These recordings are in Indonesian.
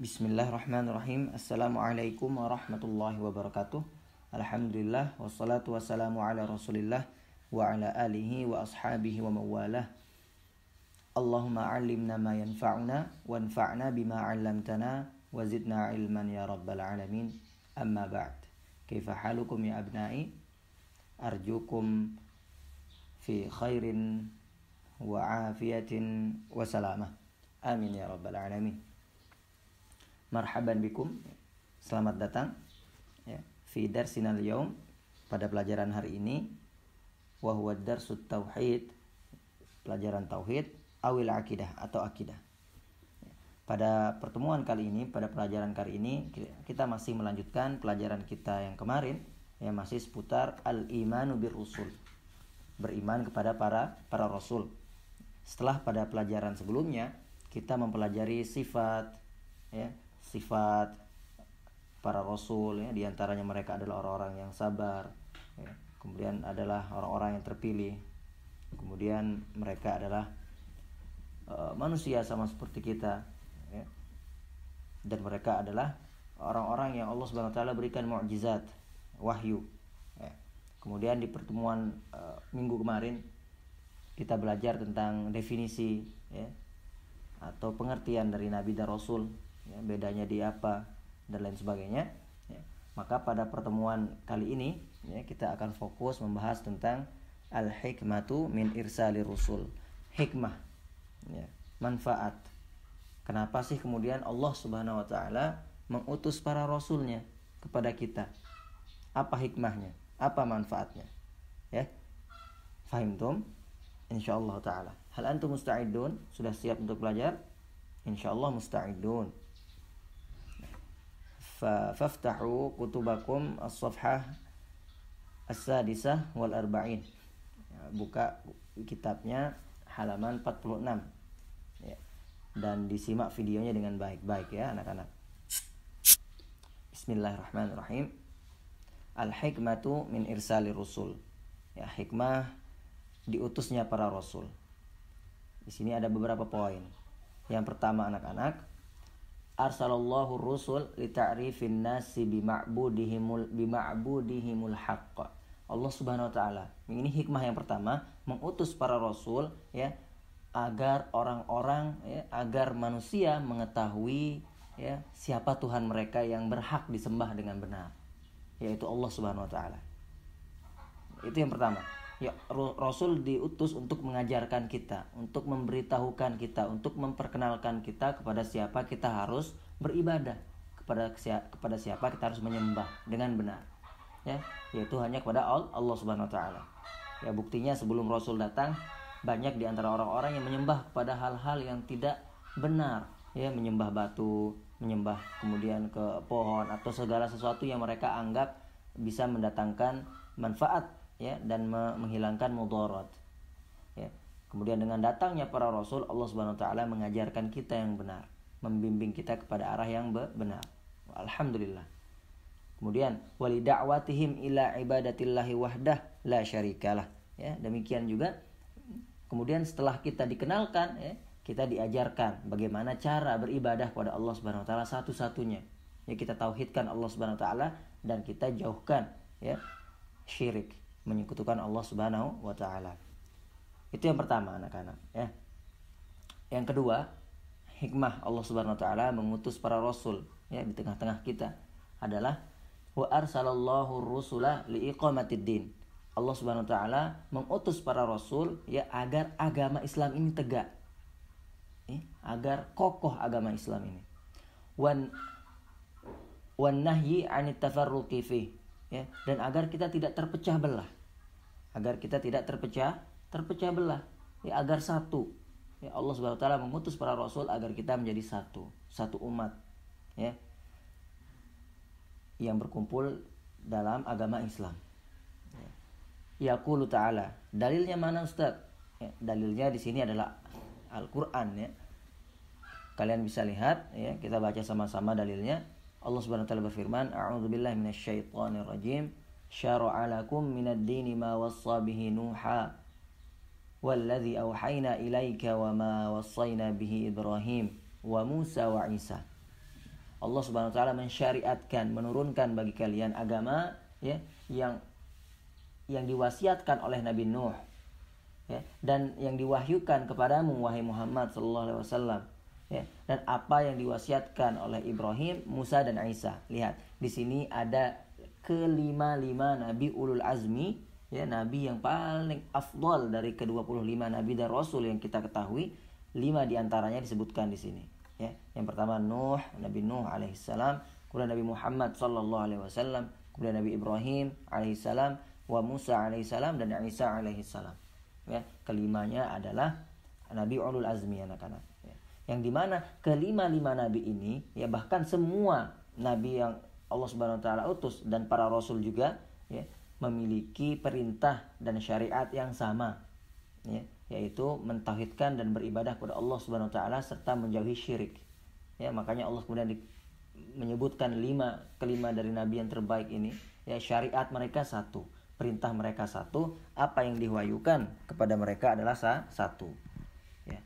Bismillahirrahmanirrahim. Assalamualaikum warahmatullahi wabarakatuh. Alhamdulillah wassalatu wassalamu ala Rasulillah wa ala alihi wa ashabihi wa mawalah. Allahumma 'allimna ma yanfa'una wanfa'na bima 'allamtana wa zidna ilman ya rabbal alamin. Amma ba'd. Kaifa halukum ya abna'i? Arjukum fi khairin wa afiyatin wa salamah. Amin ya rabbal alamin. Marhaban bikum, selamat datang ya, fi darsinal yaum, pada pelajaran hari ini, wa huwa darsut tauhid, pelajaran tauhid, awil akidah atau akidah. Pada pertemuan kali ini, pada pelajaran kali ini, kita masih melanjutkan pelajaran kita yang kemarin, yang masih seputar al-imanu bir rusul, beriman kepada para rasul. Setelah pada pelajaran sebelumnya kita mempelajari sifat ya, sifat para rasul ya, diantaranya mereka adalah orang-orang yang sabar ya. Kemudian adalah orang-orang yang terpilih, kemudian mereka adalah manusia sama seperti kita ya. Dan mereka adalah orang-orang yang Allah Subhanahu wa taala berikan mukjizat, wahyu ya. Kemudian di pertemuan minggu kemarin kita belajar tentang definisi ya, atau pengertian dari nabi dan rasul ya, bedanya di apa dan lain sebagainya ya. Maka pada pertemuan kali ini ya, kita akan fokus membahas tentang al-hikmatu min irsalir rusul, hikmah ya, manfaat. Kenapa sih kemudian Allah Subhanahu wa taala mengutus para rasulnya kepada kita? Apa hikmahnya? Apa manfaatnya? Ya. Fahimtum? Insyaallah taala. Hal antum musta'idun? Sudah siap untuk belajar? Insyaallah musta'idun. Faftahu kutubakum as-safhah as-sadisah wal arba'in. Buka kitabnya halaman 46 ya. Dan disimak videonya dengan baik-baik ya anak-anak. Bismillahirrahmanirrahim. Al-hikmatu min irsalir rusul. Ya, hikmah diutusnya para rasul. Di sini ada beberapa poin. Yang pertama anak-anak, arsalallahu rusul li ta'rifin nasi bima'budihimul haqq. Allah Subhanahu wa taala, ini hikmah yang pertama, mengutus para rasul ya, agar orang-orang ya, agar manusia mengetahui ya, siapa Tuhan mereka yang berhak disembah dengan benar, yaitu Allah Subhanahu wa taala. Itu yang pertama. Ya, Rasul diutus untuk mengajarkan kita, untuk memberitahukan kita, untuk memperkenalkan kita kepada siapa kita harus beribadah, kepada siapa kita harus menyembah dengan benar. Ya, yaitu hanya kepada Allah Subhanahu wa taala. Ya, buktinya sebelum Rasul datang, banyak di antara orang-orang yang menyembah kepada hal-hal yang tidak benar, ya, menyembah batu, menyembah kemudian ke pohon atau segala sesuatu yang mereka anggap bisa mendatangkan manfaat ya, dan menghilangkan mudarat ya. Kemudian dengan datangnya para rasul, Allah Subhanahu wa taala mengajarkan kita yang benar, membimbing kita kepada arah yang benar. Alhamdulillah. Kemudian wali da'watihim ila ibadatillahi wahdah la syarikalah ya. Demikian juga kemudian setelah kita dikenalkan ya, kita diajarkan bagaimana cara beribadah kepada Allah Subhanahu wa taala satu-satunya. Ya, kita tauhidkan Allah Subhanahu wa taala dan kita jauhkan ya syirik, menyekutukan Allah Subhanahu wa taala. Itu yang pertama anak-anak ya. Yang kedua, hikmah Allah Subhanahu wa taala mengutus para rasul ya di tengah-tengah kita adalah wa arsalallahu rusula liiqamatid din. Allah Subhanahu wa taala mengutus para rasul ya agar agama Islam ini tegak. Agar kokoh agama Islam ini. Wan nahyi 'anit tafarruqi fi ya, dan agar kita tidak terpecah belah, terpecah belah ya, agar satu ya. Allah Subhanahu wa taala mengutus para rasul agar kita menjadi satu umat ya, yang berkumpul dalam agama Islam ya. Yaqulu ta'ala, dalilnya mana Ustaz ya, dalilnya di sini adalah Al-Qur'an ya. Kalian bisa lihat ya, kita baca sama-sama dalilnya. Allah Subhanahu wa taala berfirman, a'udzubillahi minasyaitonir rajim, syara'a lakum minad dini ma wassa bihi Nuha والذي أوحينا إليك وما وصينا به إبراهيم وموسى وعيسى. Allah Subhanahu wa taala mensyariatkan, menurunkan bagi kalian agama ya yang diwasiatkan oleh Nabi Nuh ya, dan yang diwahyukan kepadamu wahai Muhammad sallallahu alaihi wasallam ya, dan apa yang diwasiatkan oleh Ibrahim, Musa dan Isa. Lihat, di sini ada kelima-lima nabi ulul azmi ya, nabi yang paling afdal dari ke-25 nabi dan rasul yang kita ketahui. 5 diantaranya disebutkan di sini ya. Yang pertama Nuh, Nabi Nuh alaihissalam, kemudian Nabi Muhammad sallallahu alaihi wasallam, kemudian Nabi Ibrahim alaihissalam, wa Musa alaihissalam, dan Isa alaihissalam ya. Kelimanya adalah nabi ulul azmi anak-anak ya. Yang dimana kelima-lima nabi ini ya, bahkan semua nabi yang Allah Subhanahu wa taala utus dan para rasul juga ya, memiliki perintah dan syariat yang sama ya, yaitu mentauhidkan dan beribadah kepada Allah Subhanahu wa taala serta menjauhi syirik. Ya, makanya Allah kemudian menyebutkan kelima dari nabi yang terbaik ini ya, syariat mereka satu, perintah mereka satu, apa yang diwahyukan kepada mereka adalah satu. Ya.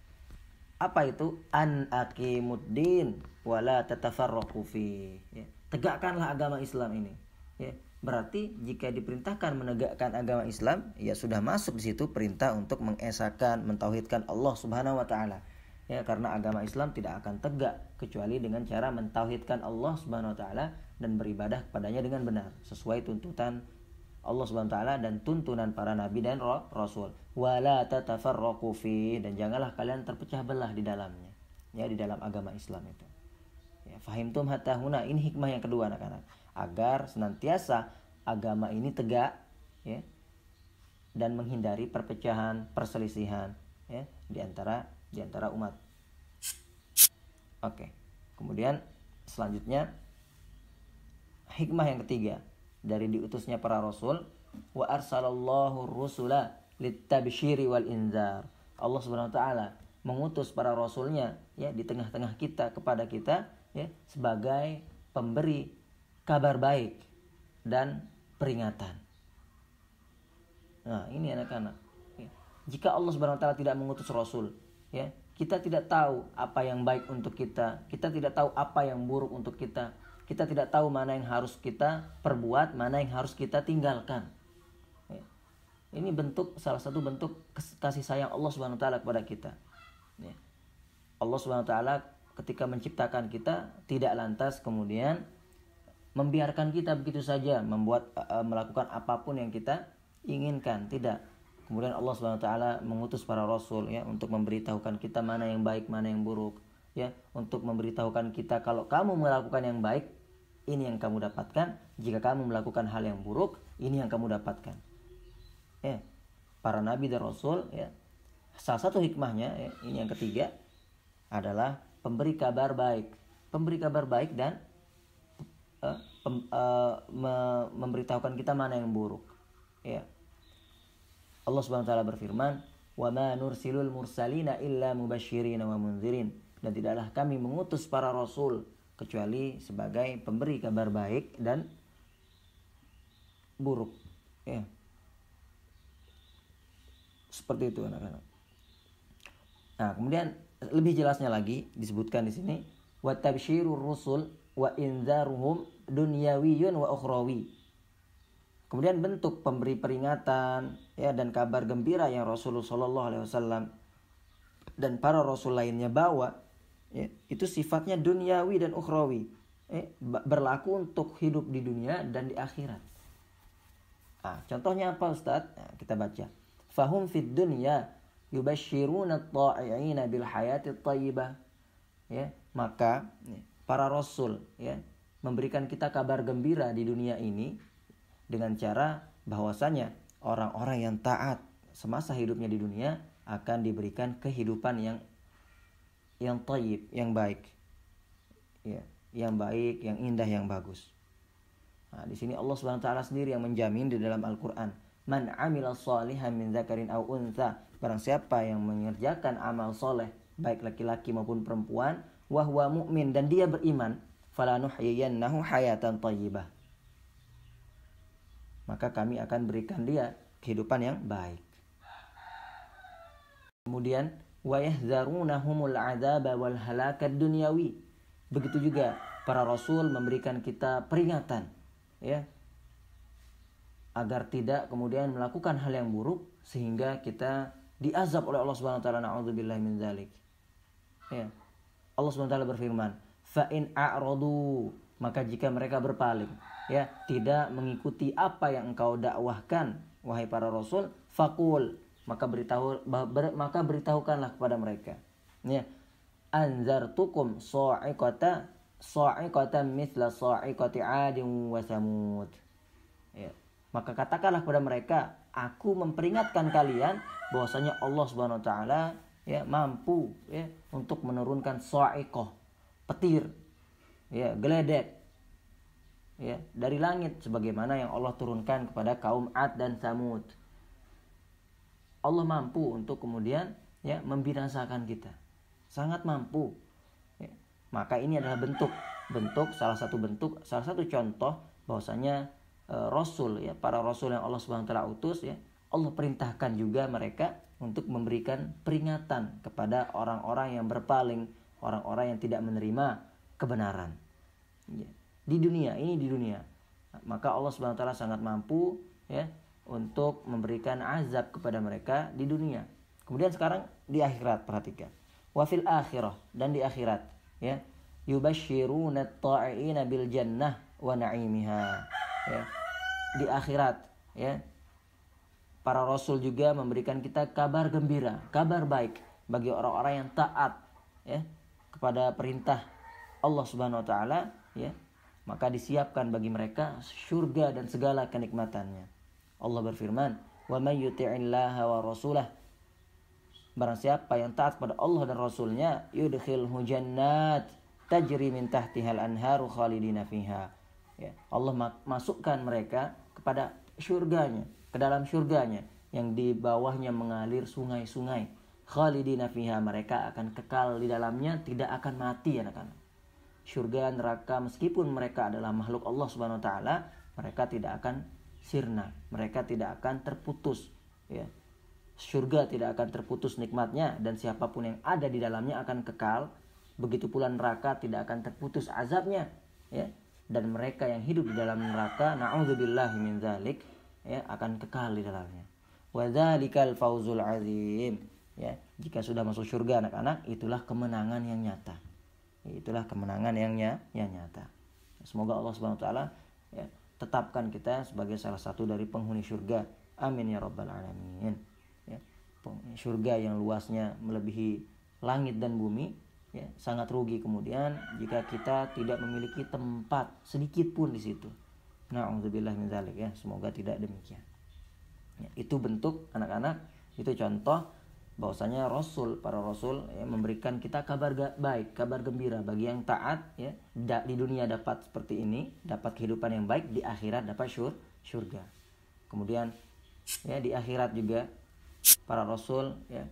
Apa itu? An aqimuddin wala tatafarraqu fi. Ya. Tegakkanlah agama Islam ini. Ya. Berarti jika diperintahkan menegakkan agama Islam, ya sudah masuk di situ perintah untuk mengesahkan, mentauhidkan Allah Subhanahu wa taala. Ya, karena agama Islam tidak akan tegak kecuali dengan cara mentauhidkan Allah Subhanahu wa taala dan beribadah kepadanya dengan benar sesuai tuntunan Allah Subhanahu wa taala dan tuntunan para nabi dan rasul. Wala tatafarraqu fi, dan janganlah kalian terpecah belah di dalamnya. Ya, di dalam agama Islam itu. Ya, fahimtum hatta huna, ini hikmah yang kedua anak-anak. Agar senantiasa agama ini tegak ya, dan menghindari perpecahan, perselisihan ya, di antara umat. Oke. Kemudian selanjutnya hikmah yang ketiga dari diutusnya para rasul, wa arsalallahu rusula litabsyiri wal inzar. Allah Subhanahu wa taala mengutus para rasulnya ya di tengah-tengah kita, kepada kita ya, sebagai pemberi kabar baik dan peringatan. Nah, ini anak-anak. Jika Allah Subhanahu wa taala tidak mengutus rasul, ya, kita tidak tahu apa yang baik untuk kita. Kita tidak tahu apa yang buruk untuk kita. Kita tidak tahu mana yang harus kita perbuat, mana yang harus kita tinggalkan. Ya. Ini salah satu bentuk kasih sayang Allah Subhanahu wa taala kepada kita. Ya. Allah Subhanahu wa taala ketika menciptakan kita tidak lantas kemudian membiarkan kita begitu saja melakukan apapun yang kita inginkan, tidak. Kemudian Allah Subhanahu wa taala mengutus para rasul ya, untuk memberitahukan kita mana yang baik, mana yang buruk ya, untuk memberitahukan kita kalau kamu melakukan yang baik, ini yang kamu dapatkan, jika kamu melakukan hal yang buruk, ini yang kamu dapatkan. Ya. Para nabi dan rasul ya, salah satu hikmahnya ya, ini yang ketiga adalah pemberi kabar baik. Pemberi kabar baik dan memberitahukan kita mana yang buruk ya. Allah Subhanahu wa taala berfirman, wa ma nursilul mursalina illa mubasysyirin wa mundzirin, dan tidaklah kami mengutus para rasul kecuali sebagai pemberi kabar baik dan buruk ya. Seperti itu anak-anak. Nah, kemudian lebih jelasnya lagi disebutkan di sini, wa tabsyirur rusul wa inzaruhum dunyawiyun wa ukhrawi. Kemudian bentuk pemberi peringatan ya, dan kabar gembira yang Rasulullah sallallahu alaihi wasallam dan para rasul lainnya bawa ya, itu sifatnya duniawi dan ukhrawi. Berlaku untuk hidup di dunia dan di akhirat. Nah, contohnya apa Ustaz? Nah, kita baca. Fahum fid dunya yubashshiruna at-ta'i'ina bil hayati at-thayyibah. Ya, maka para rasul ya memberikan kita kabar gembira di dunia ini dengan cara bahwasanya orang-orang yang taat semasa hidupnya di dunia akan diberikan kehidupan yang thayyib, yang baik. Ya, yang baik, yang indah, yang bagus. Nah, di sini Allah Subhanahu wa taala sendiri yang menjamin di dalam Al-Qur'an, man 'amila shalihan min dzakarin aw untha, barang siapa yang mengerjakan amal soleh baik laki-laki maupun perempuan, wa huwa mu'min, dan dia beriman, falanuhyiyannahu hayatan thayyibah, maka kami akan berikan dia kehidupan yang baik. Kemudian wa yahzarunahumul 'adzaba wal halakad dunyawi. Begitu juga para rasul memberikan kita peringatan, ya, agar tidak kemudian melakukan hal yang buruk sehingga kita diazab oleh Allah Subhanahu wa taala. Na'udzubillahi min dzalik. Ya. Allah Subhanahu wa taala berfirman, "Fa in a'radu", maka jika mereka berpaling, ya, tidak mengikuti apa yang engkau dakwahkan wahai para rasul, faqul, maka beritahukanlah kepada mereka, ya, anzartukum sa'iqatan mithla sa'iqati 'adin wa thamud. Ya. Maka katakanlah kepada mereka, aku memperingatkan kalian bahwasanya Allah Subhanahu wa taala, ya, mampu, ya, untuk menurunkan sa'iqah, petir, ya, geledek, ya, dari langit sebagaimana yang Allah turunkan kepada kaum 'Ad dan Tsamud. Allah mampu untuk kemudian, ya, membinasakan kita. Sangat mampu. Ya. Maka ini adalah salah satu contoh bahwasanya rasul, ya, para rasul yang Allah Subhanahu wa taala utus, ya, Allah perintahkan juga mereka untuk memberikan peringatan kepada orang-orang yang berpaling, orang-orang yang tidak menerima kebenaran. Ya. Di dunia. Maka Allah Subhanahu wa taala sangat mampu, ya, untuk memberikan azab kepada mereka di dunia. Kemudian sekarang di akhirat, perhatikan. Wa fil akhirah, dan di akhirat, ya, yubashshiruna at-ta'iina bil jannah wa na'imiha. Ya. Di akhirat, ya, para rasul juga memberikan kita kabar gembira, kabar baik bagi orang-orang yang taat, ya, kepada perintah Allah Subhanahu wa taala, ya. Maka disiapkan bagi mereka surga dan segala kenikmatannya. Allah berfirman, "Wa may yuti'illaha wa rasulah", barang siapa yang taat pada Allah dan Rasulnya, yudkhilhu jannat tajri min tahtihal anharu khalidina fiha. Ya, Allah masukkan mereka kepada surganya, ke dalam surganya yang di bawahnya mengalir sungai-sungai. Khalidina fiha, mereka akan kekal di dalamnya, tidak akan mati, anak-anak. Surga, neraka, meskipun mereka adalah makhluk Allah Subhanahu wa taala, mereka tidak akan sirna, mereka tidak akan terputus, ya. Surga tidak akan terputus nikmatnya, dan siapapun yang ada di dalamnya akan kekal. Begitu pula neraka tidak akan terputus azabnya, ya. Dan mereka yang hidup di dalam neraka, na'udzubillahi min dzalik, ya, akan kekal di dalamnya. Wa dzalikal fauzul azim. Ya, jika sudah masuk surga, anak-anak, itulah kemenangan yang nyata. Itulah kemenangan yang nyata. Semoga Allah Subhanahu wa taala, ya, tetapkan kita sebagai salah satu dari penghuni surga. Amin ya rabbal alamin. Ya, surga yang luasnya melebihi langit dan bumi, ya, sangat rugi kemudian jika kita tidak memiliki tempat sedikit pun di situ. Na'udzubillah min dzalik, ya, semoga tidak demikian. Ya, itu bentuk, anak-anak, itu contoh bahwasanya para rasul, ya, memberikan kita kabar baik, kabar gembira bagi yang taat, ya, di dunia dapat seperti ini, dapat kehidupan yang baik, di akhirat dapat surga. Kemudian, ya, di akhirat juga para rasul, ya,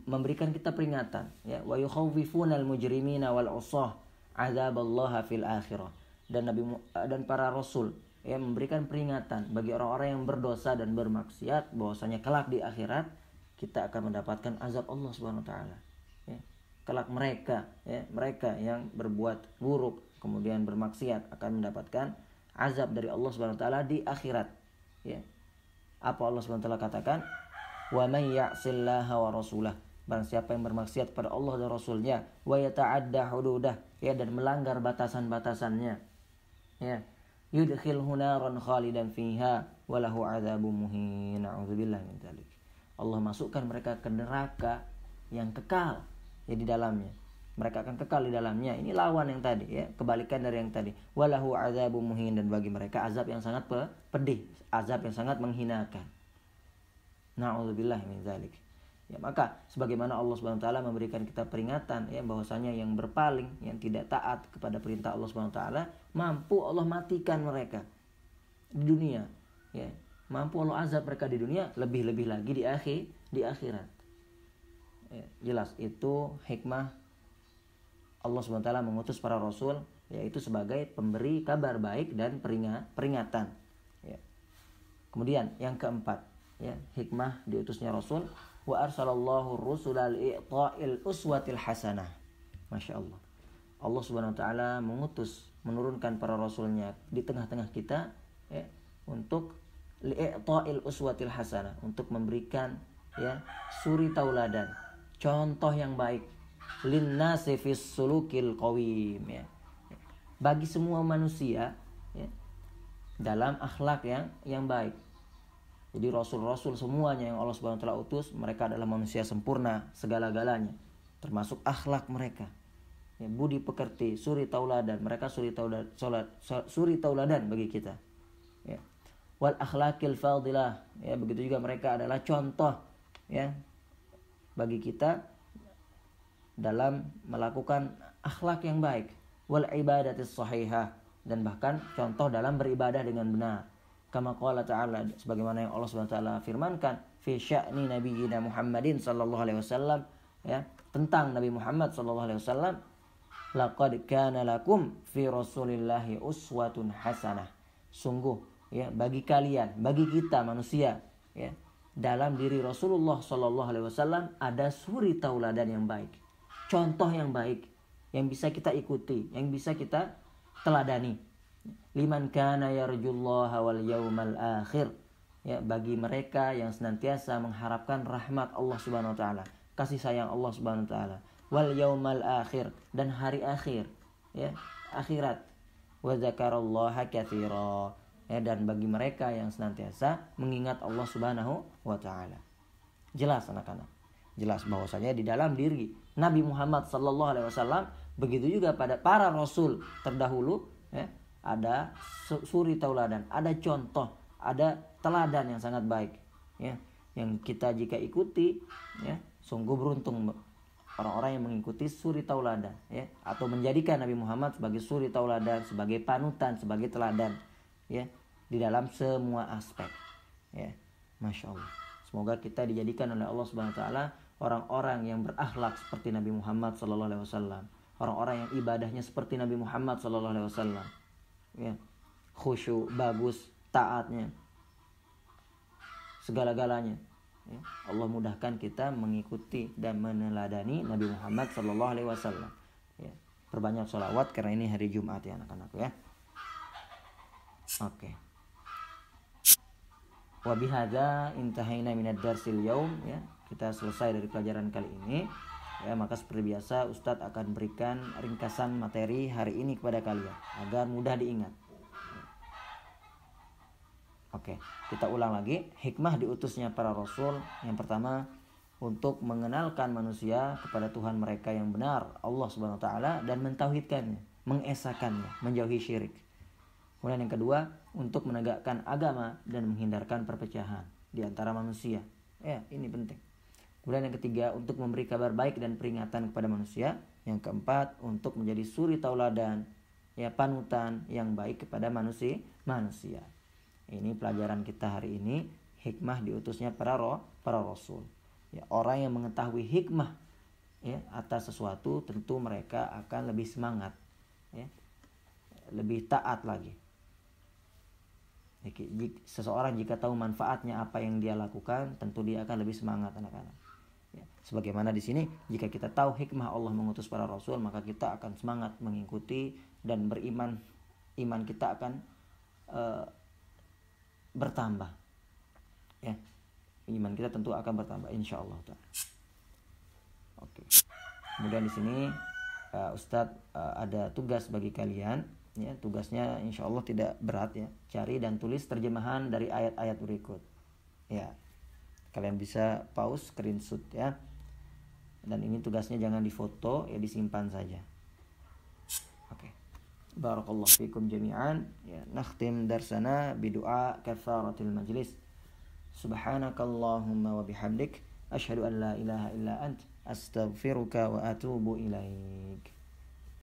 memberikan kita peringatan, ya, wa yukhawwifunal mujrimina wal usah azaballaha fil akhirah. Dan para rasul, ya, memberikan peringatan bagi orang-orang yang berdosa dan bermaksiat bahwasanya kelak di akhirat kita akan mendapatkan azab Allah Subhanahu wa taala. Ya. Kelak mereka yang berbuat buruk kemudian bermaksiat akan mendapatkan azab dari Allah Subhanahu wa taala di akhirat. Ya. Apa Allah Subhanahu wa taala katakan? Wa may ya'sillaha wa rasulah. Barang siapa yang bermaksiat pada Allah dan Rasulnya, wa yata'adda hududah, ya, dan melanggar batasan-batasannya, ya, yudkhilhu naran khalidan fiha wa lahu 'adzabun muhin. A'udzubillahi min dzalik. Allah masukkan mereka ke neraka yang kekal, ya, di dalamnya. Mereka akan kekal di dalamnya. Ini lawan yang tadi, ya, kebalikan dari yang tadi. Walahu 'adzabun muhin, dan bagi mereka azab yang sangat pedih, azab yang sangat menghinakan. Na'udzubillahi min dzalik. Ya, maka sebagaimana Allah Subhanahu wa taala memberikan kita peringatan, ya, bahwasanya yang berpaling, yang tidak taat kepada perintah Allah Subhanahu wa taala, mampu Allah matikan mereka di dunia, ya. Mampu Allah azab mereka di dunia, lebih-lebih lagi di akhirat. Ya, jelas itu hikmah Allah Subhanahu wa taala mengutus para rasul, yaitu sebagai pemberi kabar baik dan peringatan. Ya. Kemudian yang keempat, ya, hikmah diutusnya rasul, wa arsalallahu rusula li'ta'il uswatil hasanah. Masya Allah. Allah Subhanahu wa taala menurunkan para rasulnya di tengah-tengah kita, ya, untuk li'ta'il uswatil hasanah, untuk memberikan, ya, suri tauladan, contoh yang baik, linnasi fis sulukil qawim, ya, bagi semua manusia, ya, dalam akhlak yang baik. Jadi rasul-rasul semuanya yang Allah Subhanahu wa taala utus, mereka adalah manusia sempurna segala-galanya, termasuk akhlak mereka. Ya, budi pekerti, suri tauladan, mereka suri tauladan bagi kita. Ya. Wal akhlaqil fadilah, ya, begitu juga mereka adalah contoh, ya, bagi kita dalam melakukan akhlak yang baik. Wal ibadatis sahihah, dan bahkan contoh dalam beribadah dengan benar. Kama qala ta'ala, sebagaimana yang Allah Subhanahu wa taala firmankan fi sya'ni nabiyina Muhammadin sallallahu alaihi wasallam, ya, tentang Nabi Muhammad sallallahu alaihi wasallam, laqad kana lakum fi rasulillahi uswatun hasanah. Sungguh, ya, bagi kalian, bagi kita manusia, ya, dalam diri Rasulullah sallallahu alaihi wasallam ada suri tauladan yang baik, contoh yang baik yang bisa kita ikuti, yang bisa kita teladani. Liman kana yarjullaha wal yaumal akhir, ya, bagi mereka yang senantiasa mengharapkan rahmat Allah Subhanahu wa taala, kasih sayang Allah Subhanahu wa taala, wal yaumal akhir, dan hari akhir, ya, akhirat, wa dzakarallaha katsira, ya, dan bagi mereka yang senantiasa mengingat Allah Subhanahu wa taala. Jelas anak-anak, jelas bahwasanya di dalam diri Nabi Muhammad sallallahu alaihi wasallam, begitu juga pada para rasul terdahulu, ya, ada suri tauladan, ada contoh, ada teladan yang sangat baik, ya, yang kita jika ikuti, ya, sungguh beruntung orang-orang yang mengikuti suri tauladan, ya, atau menjadikan Nabi Muhammad sebagai suri tauladan, sebagai panutan, sebagai teladan, ya, di dalam semua aspek, ya. Masya Allah. Semoga kita dijadikan oleh Allah Subhanahu wa taala orang-orang yang berakhlak seperti Nabi Muhammad sallallahu alaihi wasallam, orang-orang yang ibadahnya seperti Nabi Muhammad sallallahu alaihi wasallam, ya, khusyuk, bagus, taatnya, segala-galanya, ya. Allah mudahkan kita mengikuti dan meneladani Nabi Muhammad sallallahu alaihi wasallam, ya. Perbanyak sholawat karena ini hari Jumat, ya anak-anak, ya. Oke. Wa bihadza intahaina minad darsil yaum, ya. Kita selesai dari pelajaran kali ini, ya. Maka seperti biasa Ustadz akan berikan ringkasan materi hari ini kepada kalian agar mudah diingat. Oke, kita ulang lagi. Hikmah diutusnya para rasul, yang pertama, untuk mengenalkan manusia kepada Tuhan mereka yang benar, Allah Subhanahu wa taala, dan mentauhidkannya, mengesakannya, menjauhi syirik. Kemudian yang kedua, untuk menegakkan agama dan menghindarkan perpecahan di antara manusia. Ya, ini penting. Kemudian yang ketiga, untuk memberi kabar baik dan peringatan kepada manusia. Yang keempat, untuk menjadi suri tauladan, ya, panutan yang baik kepada manusia. Ini pelajaran kita hari ini, hikmah diutusnya para rasul. Ya, orang yang mengetahui hikmah, ya, atas sesuatu, tentu mereka akan lebih semangat, ya, lebih taat lagi. Seseorang jika tahu manfaatnya apa yang dia lakukan, tentu dia akan lebih semangat, anak-anak. Ya, sebagaimana di sini, jika kita tahu hikmah Allah mengutus para rasul, maka kita akan semangat mengikuti dan beriman. Iman kita akan bertambah. Ya, iman kita tentu akan bertambah, insya Allah. Oke. Kemudian di sini Ustadz ada tugas bagi kalian. Ya, tugasnya insya Allah tidak berat, ya. Cari dan tulis terjemahan dari ayat-ayat berikut. Ya, kalian bisa pause, screenshot, ya. Dan ini tugasnya jangan difoto, ya, disimpan saja. Oke. Barakallahu fikum jami'an. Ya, nakhtim darsana bidu'a katsaratil majlis. Subhanakallahumma wa bihamdik, asyhadu an la ilaha illa ant, astaghfiruka wa atubu ilaik.